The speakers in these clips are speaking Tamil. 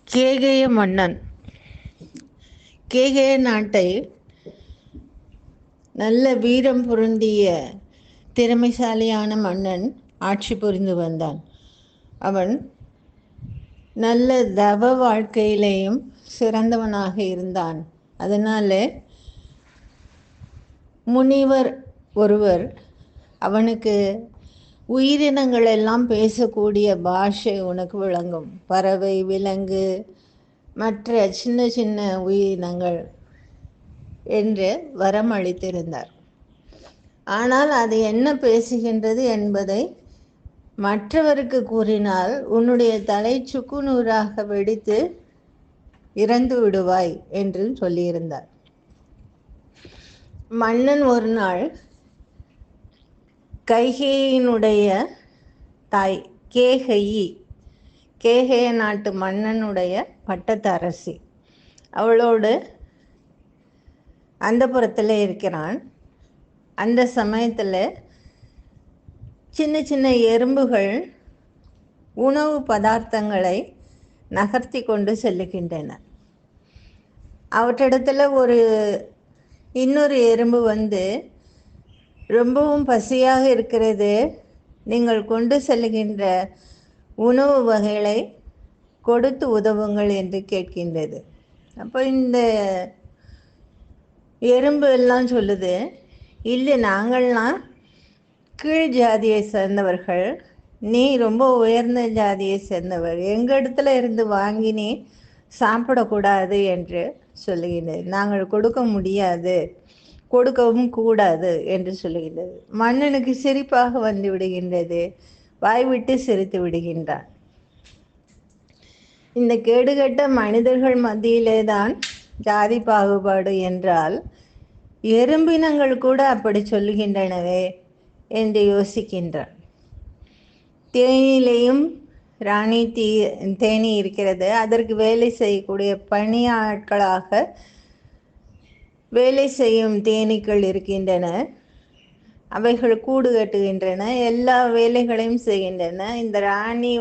கேகய மன்னன். கேகய நாட்டை நல்ல வீரம் பொருந்திய திறமைசாலியான மன்னன் ஆட்சி புரிந்து வந்தான். அவன் நல்ல தவ வாழ்க்கையிலேயும் சிறந்தவனாக இருந்தான். அதனால முனிவர் ஒருவர் அவனுக்கு உயிரினங்கள் எல்லாம் பேசக்கூடிய பாஷை உனக்கு விளங்கும், பறவை, விலங்கு, மற்ற சின்ன சின்ன உயிரினங்கள் என்று வரம் அளித்திருந்தார். ஆனால் அது என்ன பேசுகின்றது என்பதை மற்றவருக்கு கூறினால் உன்னுடைய தலை சுக்குநூறாக வெடித்து இறந்து விடுவாய் என்று சொல்லியிருந்தார். மன்னன் ஒரு நாள் கைகேயினுடைய தாய் கேகய நாட்டு மன்னனுடைய பட்டத்தரசி, அவளோடு அந்தப்புறத்தில் இருக்கிறான். அந்த சமயத்தில் சின்ன சின்ன எறும்புகள் உணவு பதார்த்தங்களை நகர்த்தி கொண்டு செல்லுகின்றன. அவற்றிடத்தில் இன்னொரு எறும்பு வந்து, ரொம்பவும் பசியாக இருக்கிறது, நீங்கள் கொண்டு செல்லுகின்ற உணவு வகைகளை கொடுத்து உதவுங்கள் என்று கேட்கின்றது. அப்போ இந்த எறும்பு எல்லாம் சொல்லுது, இல்லை, நாங்கள்லாம் கீழ் ஜாதியை சேர்ந்தவர்கள், நீ ரொம்ப உயர்ந்த ஜாதியை சேர்ந்தவர், எங்கள் இடத்துல இருந்து வாங்கி நீ சாப்பிடக்கூடாது என்று சொல்லுகின்றது. நாங்கள் கொடுக்க முடியாது, கொடுக்கவும் கூடாது என்று சொல்லுகின்றது. மன்னனுக்கு சிரிப்பாக வந்து விடுகின்றது. வாய்விட்டு சிரித்து விடுகின்றான். இந்த கேடுகட்ட மனிதர்கள் மத்தியிலே தான் ஜாதி பாகுபாடு என்றால் எறும்பினங்கள் கூட அப்படி சொல்லுகின்றனவே என்று யோசிக்கின்றான். தேனிலேயும் ராணி தேனி இருக்கிறது. அதற்கு வேலை செய்யக்கூடிய பணியாட்களாக வேலை செய்யும் தேனீக்கள் இருக்கின்றன. அவைகள் கூடு கட்டுகின்றன, எல்லா வேலைகளையும் செய்கின்றன. இந்த ராணி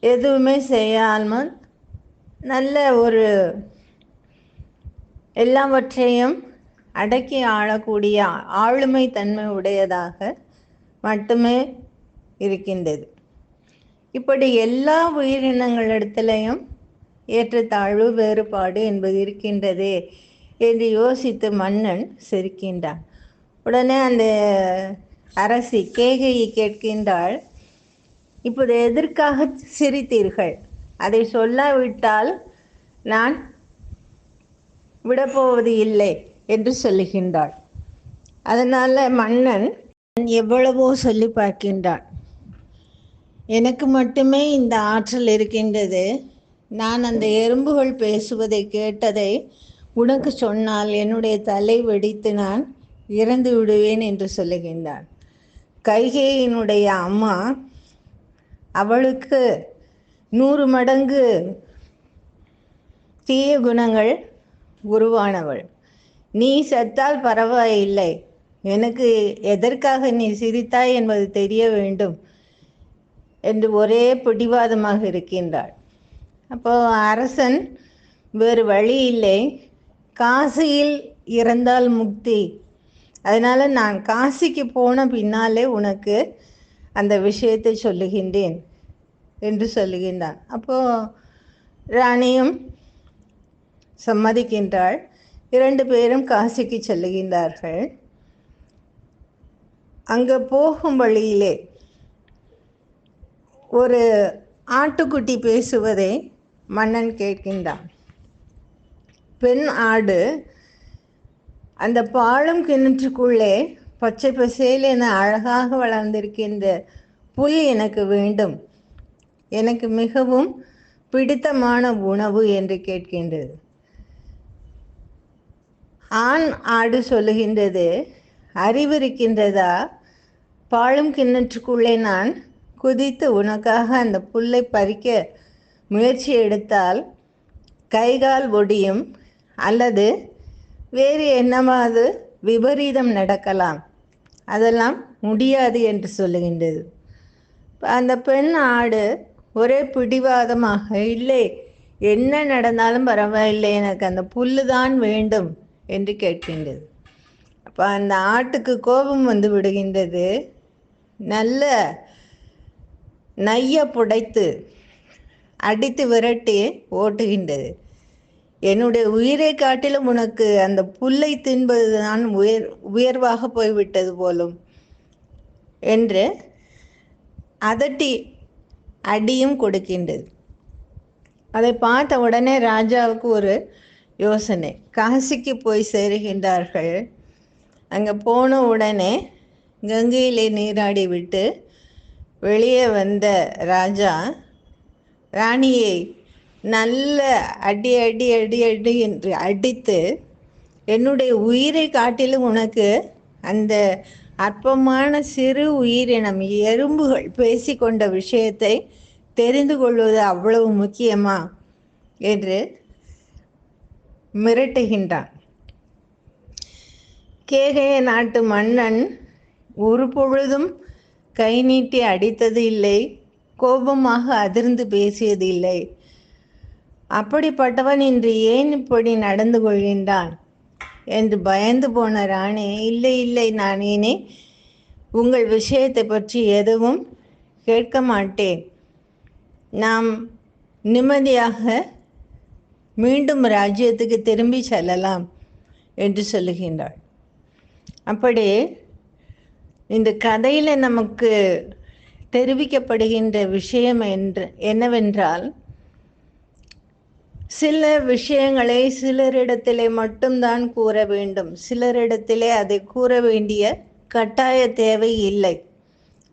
எதுவுமே செய்யாமல் நல்ல ஒரு எல்லாவற்றையும் அடக்கி ஆளக்கூடிய ஆளுமை தன்மை உடையதாக மட்டுமே இருக்கின்றது. இப்படி எல்லா உயிரினங்களிடத்திலையும் ஏற்றத்தாழ்வு, வேறுபாடு என்பது இருக்கின்றது என்று யோசித்து மன்னன் சிரிக்கின்றான். உடனே அந்த அரசி கேகயை கேட்கின்றாள், இப்போது எதற்காக சிரித்தீர்கள்? அதை சொல்லாவிட்டால் நான் விடப்போவது இல்லை என்று சொல்லுகின்றாள். அதனால் மன்னன் எவ்வளவோ சொல்லி பார்க்கின்றான். எனக்கு மட்டுமே இந்த ஆற்றல் இருக்கின்றது, நான் அந்த எறும்புகள் பேசுவதை கேட்டதை உனக்கு சொன்னால் என்னுடைய தலை வெடித்து நான் இறந்து விடுவேன் என்று சொல்லுகின்றான். கைகேயினுடைய அம்மா அவளுக்கு 100 மடங்கு தீய குணங்கள் உருவானவள். நீ செத்தால் பரவாயில்லை, எனக்கு எதற்காக நீ சிரித்தாய் என்பது தெரிய வேண்டும் என்று ஒரே பிடிவாதமாக இருக்கின்றாள். அப்போ அரசன் வேறு வழி இல்லை, காசியில் இறந்தால் முக்தி, அதனால் நான் காசிக்கு போன பின்னாலே உனக்கு அந்த விஷயத்தை சொல்லுகின்றேன் என்று சொல்லுகின்றான். அப்போது ராணியும் சம்மதிக்கின்றாள். 2 பேரும் காசிக்கு செல்லுகின்றார்கள். அங்கே போகும் வழியிலே ஒரு ஆட்டுக்குட்டி பேசுவதை மன்னன் கேட்கின்றான். பெண் ஆடு அந்த பாழும் கிணற்றுக்குள்ளே பச்சை பசேல் என அழகாக வளர்ந்திருக்கின்ற புல் எனக்கு வேண்டும், எனக்கு மிகவும் பிடித்தமான உணவு என்று கேட்கின்றது. ஆண் ஆடு சொல்லுகின்றது, அறிவிருக்கின்றதா? பாழும் கிணற்றுக்குள்ளே நான் குதித்து உனக்காக அந்த புல்லை பறிக்க முயற்சி எடுத்தால் கைகால் ஒடியும், அல்லது வேறு என்னமாவது விபரீதம் நடக்கலாம், அதெல்லாம் முடியாது என்று சொல்லுகின்றது. அந்த பெண் ஆடு ஒரே பிடிவாதமாக, இல்லை என்ன நடந்தாலும் பரவாயில்லை, எனக்கு அந்த புல்லு தான் வேண்டும் என்று கேட்கின்றது. அப்போ அந்த ஆட்டுக்கு கோபம் வந்து விடுகின்றது. நல்ல நைய புடைத்து அடித்து விரட்டி ஓட்டுகின்றது. என்னுடைய உயிரை காட்டிலும் உனக்கு அந்த புல்லை தின்பதுதான் உயர்வாக போய்விட்டது போலும் என்று அதட்டி அடியும் கொடுக்கின்றது. அதை பார்த்த உடனே ராஜாவுக்கு ஒரு யோசனை. காசிக்கு போய் சேருகின்றார்கள். அங்கே போன உடனே கங்கையிலே நீராடி விட்டு வெளியே வந்த ராஜா ராணியை நல்ல அடி அடி அடி அடி என்று அடித்து, என்னுடைய உயிரை காட்டிலும் உனக்கு அந்த அற்பமான சிறு உயிரினம் எறும்புகள் பேசிக்கொண்ட விஷயத்தை தெரிந்து கொள்வது அவ்வளவு முக்கியமா என்று மிரட்டுகின்றான். கேகய நாட்டு மன்னன் ஒரு பொழுதும் கை நீட்டி அடித்தது இல்லை, கோபமாக அதிர்ந்து பேசியது இல்லை. அப்படிப்பட்டவன் இன்று ஏன் இப்படி நடந்து கொள்கின்றான் என்று பயந்து போன ராணி, இல்லை இல்லை, நான் இனி உங்கள் விஷயத்தை பற்றி எதுவும் கேட்க மாட்டேன், நாம் நிம்மதியாக மீண்டும் ராஜ்யத்துக்கு திரும்பி செல்லலாம் என்று சொல்லுகின்றாள். அப்படி இந்த கதையில் நமக்கு தெரிவிக்கப்படுகின்ற விஷயம் என்னவென்றால், சில விஷயங்களை சிலரிடத்திலே மட்டும்தான் கூற வேண்டும், சிலரிடத்திலே அதை கூற வேண்டிய கட்டாய தேவை இல்லை.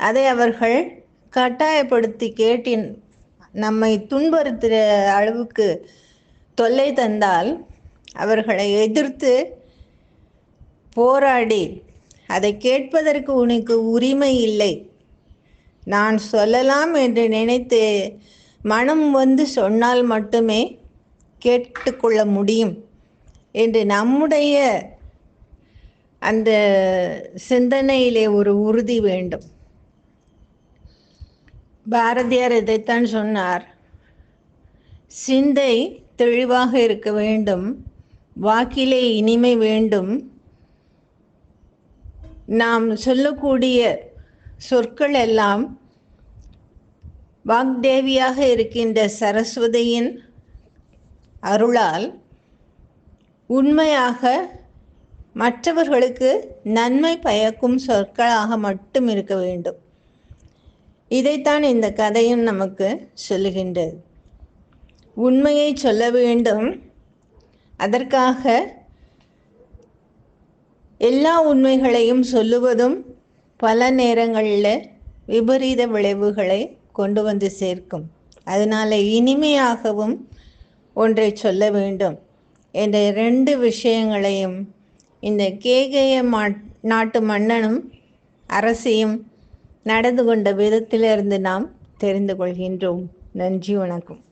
அதை அவர்கள் கட்டாயப்படுத்தி கேட்டின் நம்மை துன்புறுத்துகிற அளவுக்கு தொல்லை தந்தால் அவர்களை எதிர்த்து போராடி, அதை கேட்பதற்கு உனக்கு உரிமை இல்லை, நான் சொல்லலாம் என்று நினைத்து மனம் வந்து சொன்னால் மட்டுமே கேட்டுக்கொள்ள முடியும் என்று நம்முடைய அந்த சிந்தனையிலே ஒரு உறுதி வேண்டும். பாரதியார் இதைத்தான் சொன்னார், சிந்தை தெளிவாக இருக்க வேண்டும், வாக்கிலே இனிமை வேண்டும், நாம் சொல்லக்கூடிய சொற்கள் எல்லாம் வாக்தேவியாக இருக்கின்ற சரஸ்வதியின் அருளால் உண்மையாக மற்றவர்களுக்கு நன்மை பயக்கும் சொற்களாக மட்டும் இருக்க வேண்டும். இதைத்தான் இந்த கதையும் நமக்கு சொல்லுகின்றது. உண்மையை சொல்ல வேண்டும், அதற்காக எல்லா உண்மைகளையும் சொல்லுவதும் பல நேரங்களில் விபரீத விளைவுகளை கொண்டு வந்து சேர்க்கும். அதனால இனிமையாகவும் ஒன்றை சொல்ல வேண்டும் என்ற 2 விஷயங்களையும் இந்த கேகய நாட்டு மன்னனும் அரசியும் நடந்து கொண்ட விதத்திலிருந்து நாம் தெரிந்து கொள்கின்றோம். நன்றி, வணக்கம்.